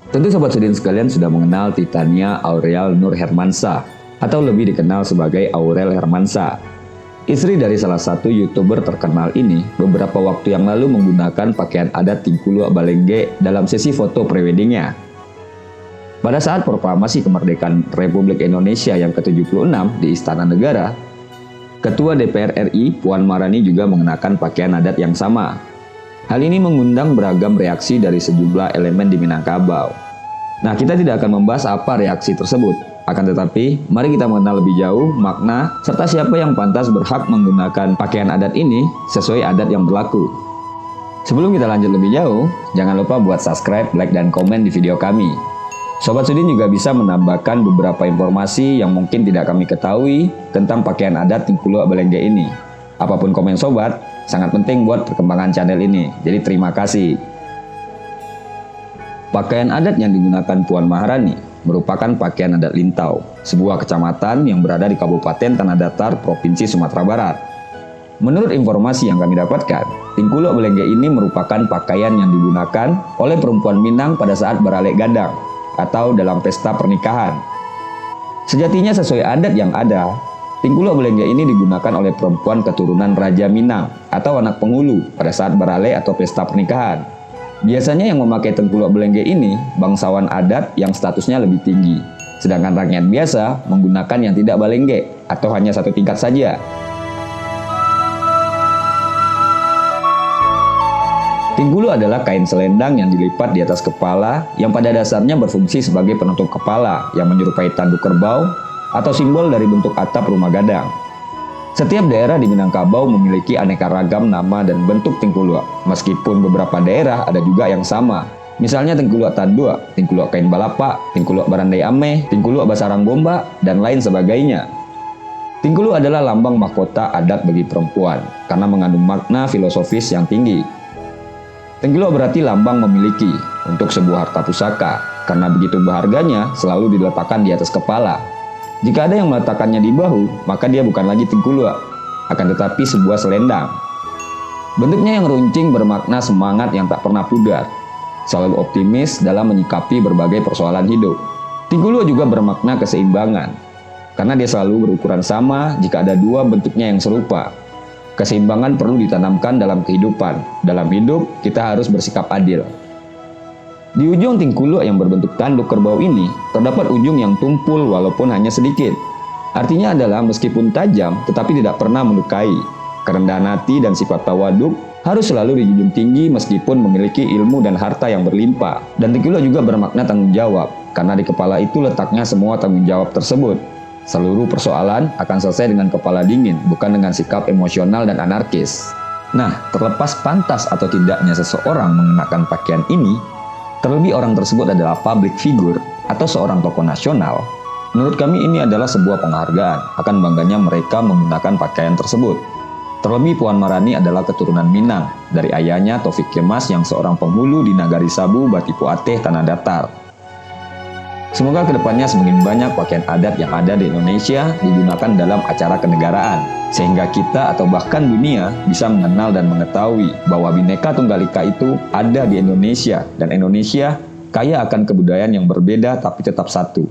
Tentu Sobat Sudin sekalian sudah mengenal Titania Aurel Nur Hermansyah atau lebih dikenal sebagai Aurel Hermansyah. Istri dari salah satu YouTuber terkenal ini beberapa waktu yang lalu menggunakan pakaian adat Tingkulu Balengge dalam sesi foto preweddingnya. Pada saat proklamasi kemerdekaan Republik Indonesia yang ke-76 di Istana Negara, Ketua DPR RI Puan Maharani juga mengenakan pakaian adat yang sama. Hal ini mengundang beragam reaksi dari sejumlah elemen di Minangkabau. Nah, kita tidak akan membahas apa reaksi tersebut. Akan tetapi, mari kita mengenal lebih jauh makna serta siapa yang pantas berhak menggunakan pakaian adat ini sesuai adat yang berlaku. Sebelum kita lanjut lebih jauh, jangan lupa buat subscribe, like, dan komen di video kami. Sobat Sudin juga bisa menambahkan beberapa informasi yang mungkin tidak kami ketahui tentang pakaian adat Tingkulu Balengge ini. Apapun komen sobat, sangat penting buat perkembangan channel ini. Jadi terima kasih. Pakaian adat yang digunakan Puan Maharani merupakan pakaian adat Lintau, sebuah kecamatan yang berada di Kabupaten Tanah Datar, Provinsi Sumatera Barat. Menurut informasi yang kami dapatkan, Tingkulu Balengge ini merupakan pakaian yang digunakan oleh perempuan Minang pada saat beralek gadang atau dalam pesta pernikahan. Sejatinya sesuai adat yang ada, Tingkulu Balengge ini digunakan oleh perempuan keturunan Raja Minang atau anak penghulu pada saat beralek atau pesta pernikahan. Biasanya yang memakai Tingkulu Balengge ini bangsawan adat yang statusnya lebih tinggi, sedangkan rakyat biasa menggunakan yang tidak balengge atau hanya satu tingkat saja. Tingkulu adalah kain selendang yang dilipat di atas kepala yang pada dasarnya berfungsi sebagai penutup kepala yang menyerupai tanduk kerbau atau simbol dari bentuk atap rumah gadang. Setiap daerah di Minangkabau memiliki aneka ragam nama dan bentuk Tingkulu, meskipun beberapa daerah ada juga yang sama. Misalnya Tingkulu Tandua, Tingkulu Kain Balapa, Tingkulu Barandai Ame, Tingkulu Basarang Bomba, dan lain sebagainya. Tingkulu adalah lambang mahkota adat bagi perempuan karena mengandung makna filosofis yang tinggi. Tingkulu berarti lambang memiliki untuk sebuah harta pusaka, karena begitu berharganya selalu diletakkan di atas kepala. Jika ada yang meletakkannya di bahu, maka dia bukan lagi Tingkulu, akan tetapi sebuah selendang. Bentuknya yang runcing bermakna semangat yang tak pernah pudar, selalu optimis dalam menyikapi berbagai persoalan hidup. Tingkulu juga bermakna keseimbangan, karena dia selalu berukuran sama jika ada dua bentuknya yang serupa. Keseimbangan perlu ditanamkan dalam kehidupan. Dalam hidup, kita harus bersikap adil. Di ujung Tingkulu yang berbentuk tanduk kerbau ini, terdapat ujung yang tumpul walaupun hanya sedikit. Artinya adalah meskipun tajam, tetapi tidak pernah melukai. Kerendahan hati dan sifat tawaduk harus selalu dijunjung tinggi meskipun memiliki ilmu dan harta yang berlimpah. Dan Tingkulu juga bermakna tanggung jawab, karena di kepala itu letaknya semua tanggung jawab tersebut. Seluruh persoalan akan selesai dengan kepala dingin, bukan dengan sikap emosional dan anarkis. Nah, terlepas pantas atau tidaknya seseorang mengenakan pakaian ini, terlebih orang tersebut adalah public figure atau seorang tokoh nasional, menurut kami ini adalah sebuah penghargaan akan bangganya mereka menggunakan pakaian tersebut. Terlebih Puan Maharani adalah keturunan Minang, dari ayahnya Taufik Kemas yang seorang penghulu di Nagari Sabu, Batipu Ateh, Tanah Datar. Semoga kedepannya semakin banyak pakaian adat yang ada di Indonesia digunakan dalam acara kenegaraan, sehingga kita atau bahkan dunia bisa mengenal dan mengetahui bahwa Bhinneka Tunggal Ika itu ada di Indonesia, dan Indonesia kaya akan kebudayaan yang berbeda tapi tetap satu.